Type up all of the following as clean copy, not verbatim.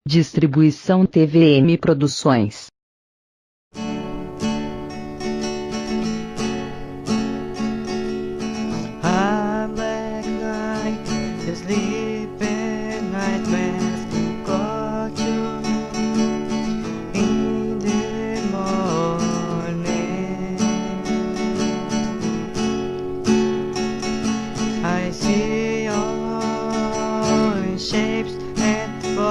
Distribuição TVM Produções. I'm black night, you sleep at nightmares got you in the morning. I see your shapes and voice,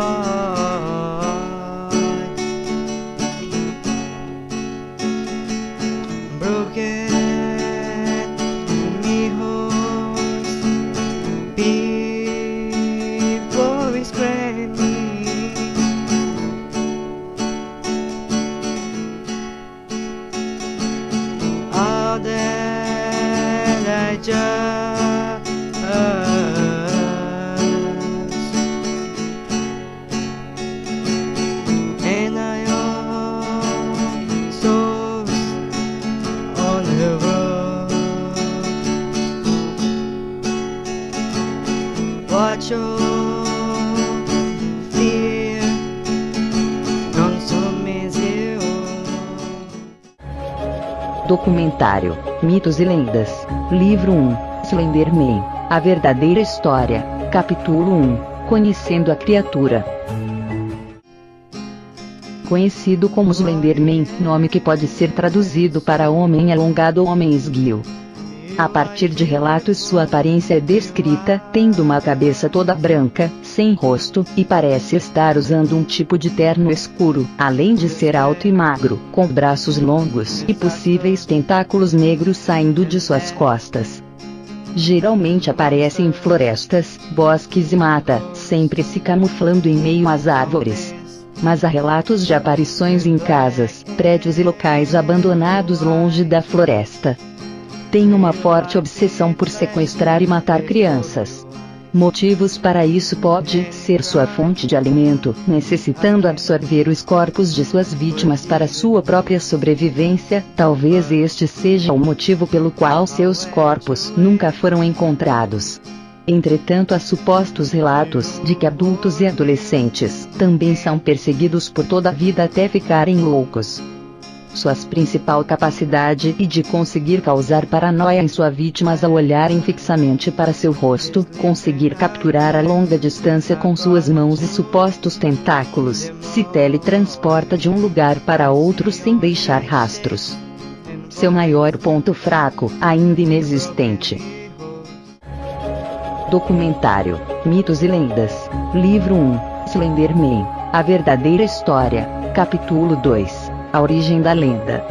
broken mirrors, people is screaming. All that I just and I also on the road. Watch your fear, consumes you. Documentário, Mitos e Lendas. Livro 1, Slenderman, A Verdadeira História. Capítulo 1, Conhecendo a Criatura. Conhecido como Slenderman, nome que pode ser traduzido para homem alongado ou homem esguio. A partir de relatos, sua aparência é descrita, tendo uma cabeça toda branca, sem rosto, e parece estar usando um tipo de terno escuro, além de ser alto e magro, com braços longos e possíveis tentáculos negros saindo de suas costas. Geralmente aparece em florestas, bosques e mata, sempre se camuflando em meio às árvores. Mas há relatos de aparições em casas, prédios e locais abandonados longe da floresta. Tem uma forte obsessão por sequestrar e matar crianças. Motivos para isso pode ser sua fonte de alimento, necessitando absorver os corpos de suas vítimas para sua própria sobrevivência. Talvez este seja o motivo pelo qual seus corpos nunca foram encontrados. Entretanto, há supostos relatos de que adultos e adolescentes também são perseguidos por toda a vida até ficarem loucos. Sua principal capacidade é de conseguir causar paranoia em suas vítimas ao olharem fixamente para seu rosto, conseguir capturar a longa distância com suas mãos e supostos tentáculos, se teletransporta de um lugar para outro sem deixar rastros. Seu maior ponto fraco, ainda inexistente. Documentário, Mitos e Lendas. Livro 1, Slenderman, A Verdadeira História. Capítulo 2, A Origem da Lenda.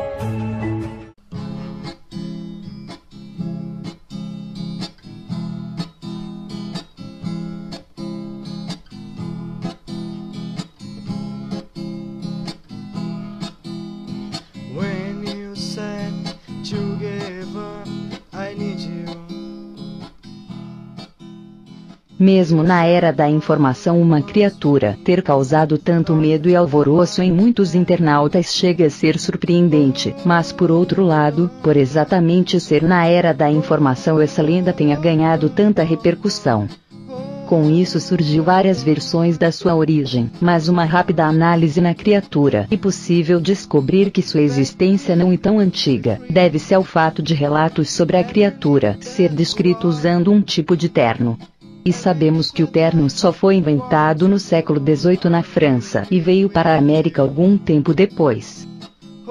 When you said together, I need you. Mesmo na era da informação, uma criatura ter causado tanto medo e alvoroço em muitos internautas chega a ser surpreendente, mas por outro lado, por exatamente ser na era da informação, essa lenda tenha ganhado tanta repercussão. Com isso surgiu várias versões da sua origem, mas uma rápida análise na criatura é possível descobrir que sua existência não é tão antiga, deve-se ao fato de relatos sobre a criatura ser descrito usando um tipo de terno. E sabemos que o terno só foi inventado no século XVIII na França e veio para a América algum tempo depois.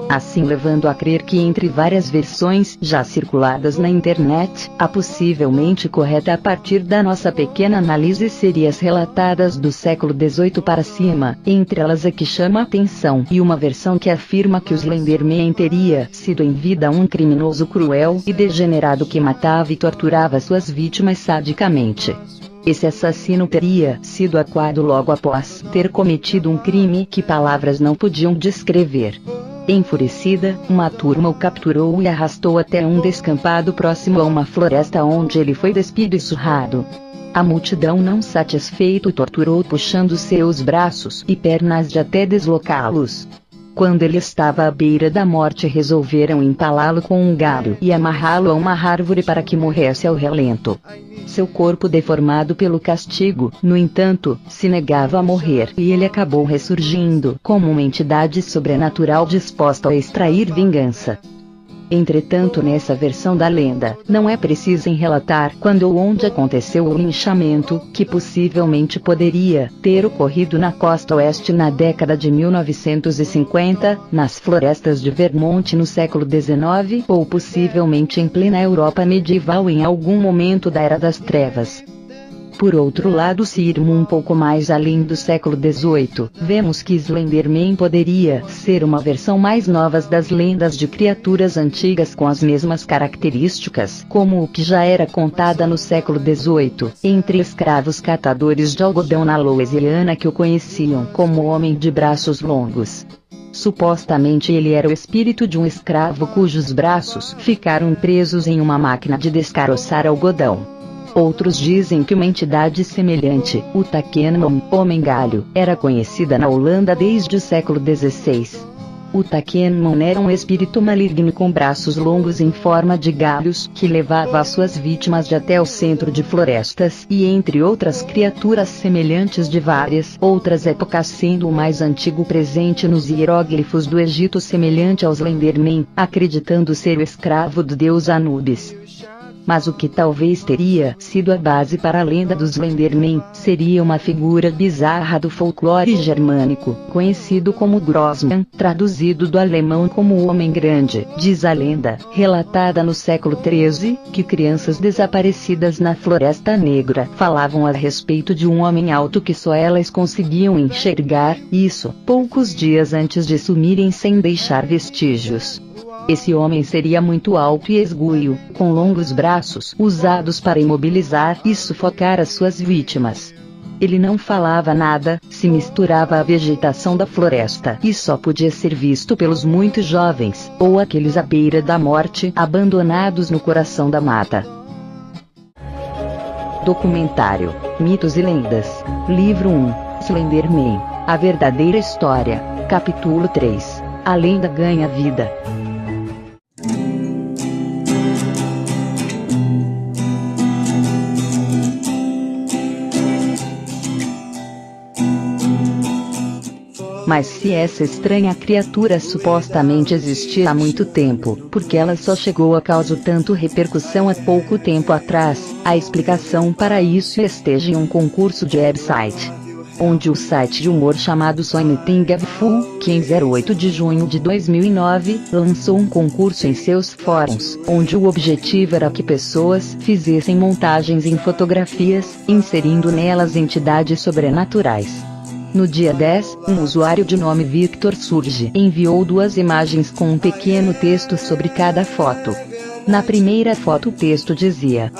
Assim, levando a crer que entre várias versões já circuladas na internet, a possivelmente correta a partir da nossa pequena análise seria as relatadas do século XVIII para cima, entre elas a que chama a atenção e uma versão que afirma que o Slenderman teria sido em vida um criminoso cruel e degenerado que matava e torturava suas vítimas sadicamente. Esse assassino teria sido aquado logo após ter cometido um crime que palavras não podiam descrever. Enfurecida, uma turma o capturou e arrastou até um descampado próximo a uma floresta onde ele foi despido e surrado. A multidão, não satisfeito, o torturou puxando seus braços e pernas de até deslocá-los. Quando ele estava à beira da morte, resolveram empalá-lo com um galho e amarrá-lo a uma árvore para que morresse ao relento. Seu corpo, deformado pelo castigo, no entanto, se negava a morrer, e ele acabou ressurgindo como uma entidade sobrenatural disposta a extrair vingança. Entretanto, nessa versão da lenda, não é preciso relatar quando ou onde aconteceu o linchamento, que possivelmente poderia ter ocorrido na costa oeste na década de 1950, nas florestas de Vermont no século XIX, ou possivelmente em plena Europa medieval em algum momento da Era das Trevas. Por outro lado, se irmos um pouco mais além do século XVIII, vemos que Slenderman poderia ser uma versão mais nova das lendas de criaturas antigas com as mesmas características, como o que já era contada no século XVIII, entre escravos catadores de algodão na Louisiana que o conheciam como Homem de Braços Longos. Supostamente ele era o espírito de um escravo cujos braços ficaram presos em uma máquina de descaroçar algodão. Outros dizem que uma entidade semelhante, o Takenman, Homem-Galho, era conhecida na Holanda desde o século XVI. O Takenman era um espírito maligno com braços longos em forma de galhos, que levava as suas vítimas até o centro de florestas, e entre outras criaturas semelhantes de várias outras épocas, sendo o mais antigo presente nos hieróglifos do Egito, semelhante ao Slenderman, acreditando ser o escravo do deus Anubis. Mas o que talvez teria sido a base para a lenda do Slenderman, seria uma figura bizarra do folclore germânico, conhecido como Grossman, traduzido do alemão como o Homem Grande. Diz a lenda, relatada no século XIII, que crianças desaparecidas na Floresta Negra falavam a respeito de um homem alto que só elas conseguiam enxergar, isso, poucos dias antes de sumirem sem deixar vestígios. Esse homem seria muito alto e esguio, com longos braços usados para imobilizar e sufocar as suas vítimas. Ele não falava nada, se misturava à vegetação da floresta e só podia ser visto pelos muito jovens, ou aqueles à beira da morte, abandonados no coração da mata. Documentário, Mitos e Lendas, Livro 1, Slenderman, A Verdadeira História, Capítulo 3, A Lenda Ganha Vida. Mas se essa estranha criatura supostamente existia há muito tempo, porque ela só chegou a causar tanto repercussão há pouco tempo atrás, a explicação para isso esteja em um concurso de website, onde o site de humor chamado Something Awful, que em 08 de junho de 2009, lançou um concurso em seus fóruns, onde o objetivo era que pessoas fizessem montagens em fotografias, inserindo nelas entidades sobrenaturais. No dia 10, um usuário de nome Victor Surge enviou 2 imagens com um pequeno texto sobre cada foto. Na primeira foto o texto dizia: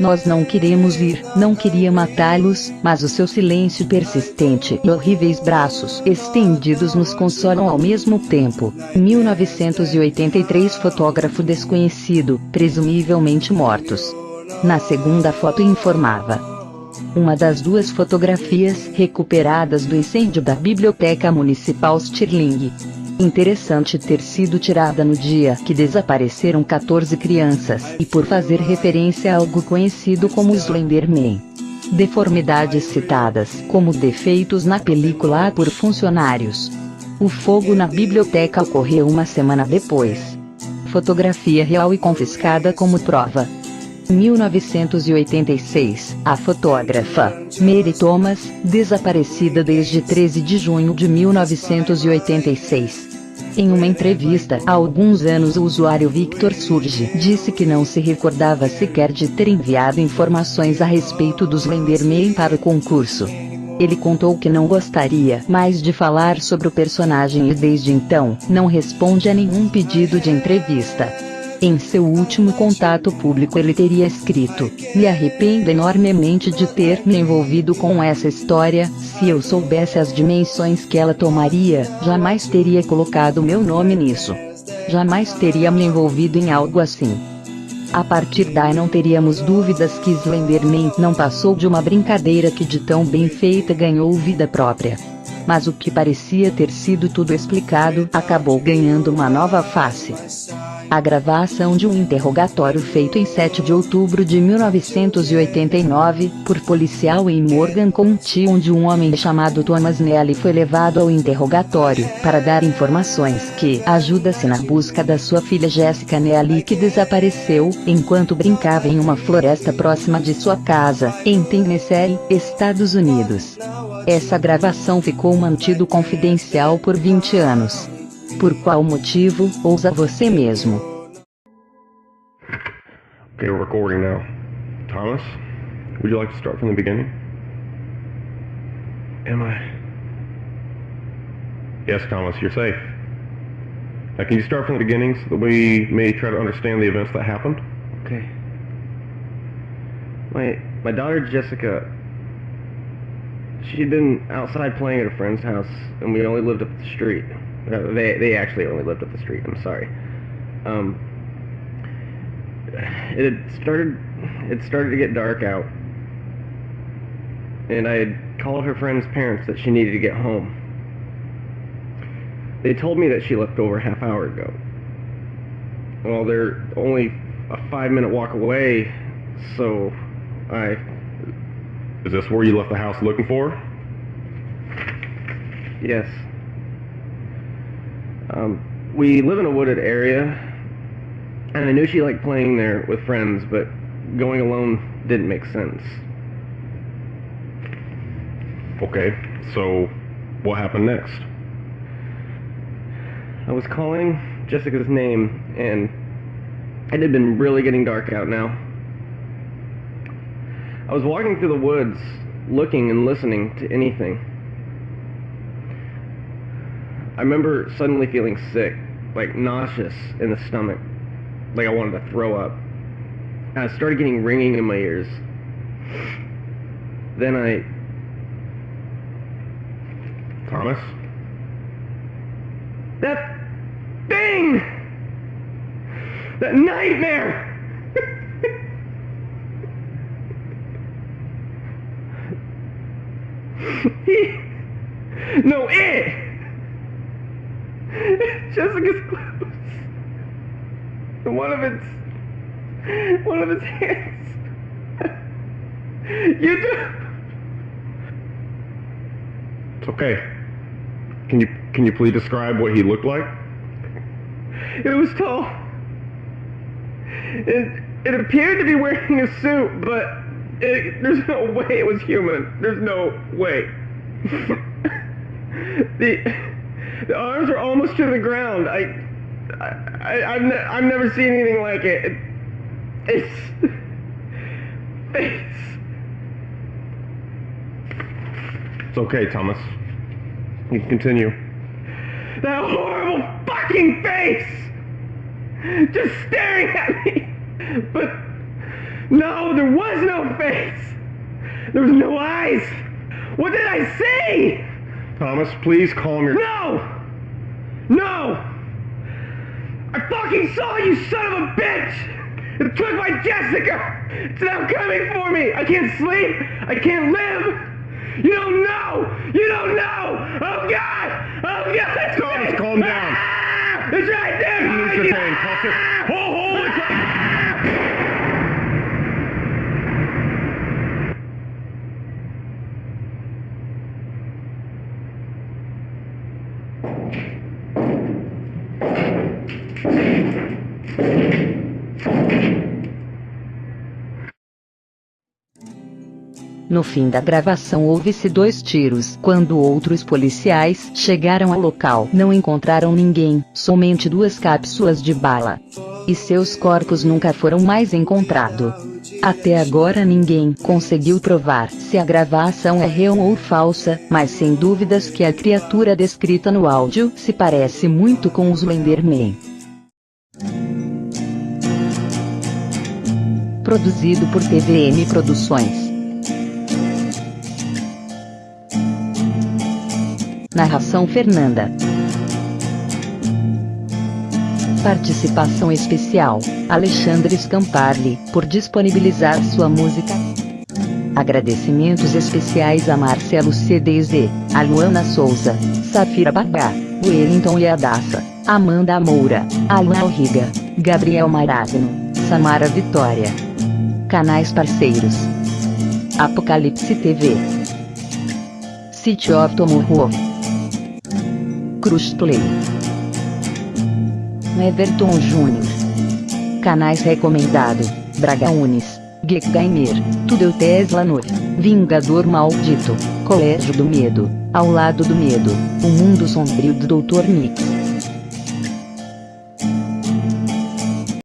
"Nós não queremos ir, não queria matá-los, mas o seu silêncio persistente e horríveis braços estendidos nos consolam ao mesmo tempo." 1983 Fotógrafo desconhecido, presumivelmente mortos. Na segunda foto informava: uma das 2 fotografias recuperadas do incêndio da Biblioteca Municipal Stirling. Interessante ter sido tirada no dia que desapareceram 14 crianças, e por fazer referência a algo conhecido como Slenderman. Deformidades citadas como defeitos na película por funcionários. O fogo na biblioteca ocorreu uma semana depois. Fotografia real e confiscada como prova. 1986, a fotógrafa Mary Thomas, desaparecida desde 13 de junho de 1986. Em uma entrevista há alguns anos, o usuário Victor Surge disse que não se recordava sequer de ter enviado informações a respeito do Slenderman para o concurso. Ele contou que não gostaria mais de falar sobre o personagem e desde então não responde a nenhum pedido de entrevista. Em seu último contato público ele teria escrito: "Me arrependo enormemente de ter me envolvido com essa história, se eu soubesse as dimensões que ela tomaria, jamais teria colocado meu nome nisso. Jamais teria me envolvido em algo assim." A partir daí não teríamos dúvidas que Slenderman não passou de uma brincadeira que de tão bem feita ganhou vida própria. Mas o que parecia ter sido tudo explicado acabou ganhando uma nova face. A gravação de um interrogatório feito em 7 de outubro de 1989, por policial em Morgan County, onde um homem chamado Thomas Neely foi levado ao interrogatório para dar informações que ajuda-se na busca da sua filha Jessica Neely, que desapareceu enquanto brincava em uma floresta próxima de sua casa, em Tennessee, Estados Unidos. Essa gravação ficou mantida confidencial por 20 anos. Por qual motivo, ouça você mesmo. Okay, we're recording now. Thomas, would you like to start from the beginning? Am I? Yes, Thomas, you're safe. Now, can you start from the beginning so that we may try to understand the events that happened? Okay. My daughter Jessica, she'd been outside playing at a friend's house, and we only lived up the street. They actually only lived up the street, I'm sorry. It started to get dark out, and I had called her friend's parents that she needed to get home. They told me that she left over a half hour ago. Well, they're only a 5-minute walk away, so Is this where you left the house looking for her? Yes. We live in a wooded area, and I knew she liked playing there with friends, but going alone didn't make sense. Okay, so what happened next? I was calling Jessica's name, and it had been really getting dark out now. I was walking through the woods, looking and listening to anything. I remember suddenly feeling sick, like nauseous in the stomach, like I wanted to throw up. And I started getting ringing in my ears. Then Thomas? That thing! That nightmare! It! Jessica's clothes. And one of its hands. You do. It's okay. Can you please describe what he looked like? It was tall. It appeared to be wearing a suit, but there's no way it was human. There's no way. The arms are almost to the ground. I've never seen anything like it. It's It's okay, Thomas. You can continue. That horrible fucking face! Just staring at me! But no, there was no face! There was no eyes! What did I see? Thomas, please calm your... No! I fucking saw you, son of a bitch! It took my Jessica! It's now coming for me! I can't sleep! I can't live! You don't know! You don't know! Oh God! Oh God! Thomas, calm down! Ah! It's right there! Mr. Payne, calm down. Holy crap! No fim da gravação houve-se 2 tiros. Quando outros policiais chegaram ao local, não encontraram ninguém, somente 2 cápsulas de bala. E seus corpos nunca foram mais encontrados. Até agora ninguém conseguiu provar se a gravação é real ou falsa, mas sem dúvidas que a criatura descrita no áudio se parece muito com o Slenderman. Produzido por TVM Produções. Narração Fernanda. Participação especial, Alexandre Scamparli, por disponibilizar sua música. Agradecimentos especiais a Marcelo CDZ, a Luana Souza, Safira Bagá, Wellington Yadassa, Amanda Moura, Alan Alriga, Gabriel Maragno, Samara Vitória. Canais parceiros: Apocalipse TV, City of Tomorrow, Cruz Play, Everton Júnior. Canais recomendado: Braga Unis, Geek Gamer, Tudo Tesla Noite, Vingador Maldito, Colégio do Medo, Ao Lado do Medo, O Mundo Sombrio do Dr. Mix.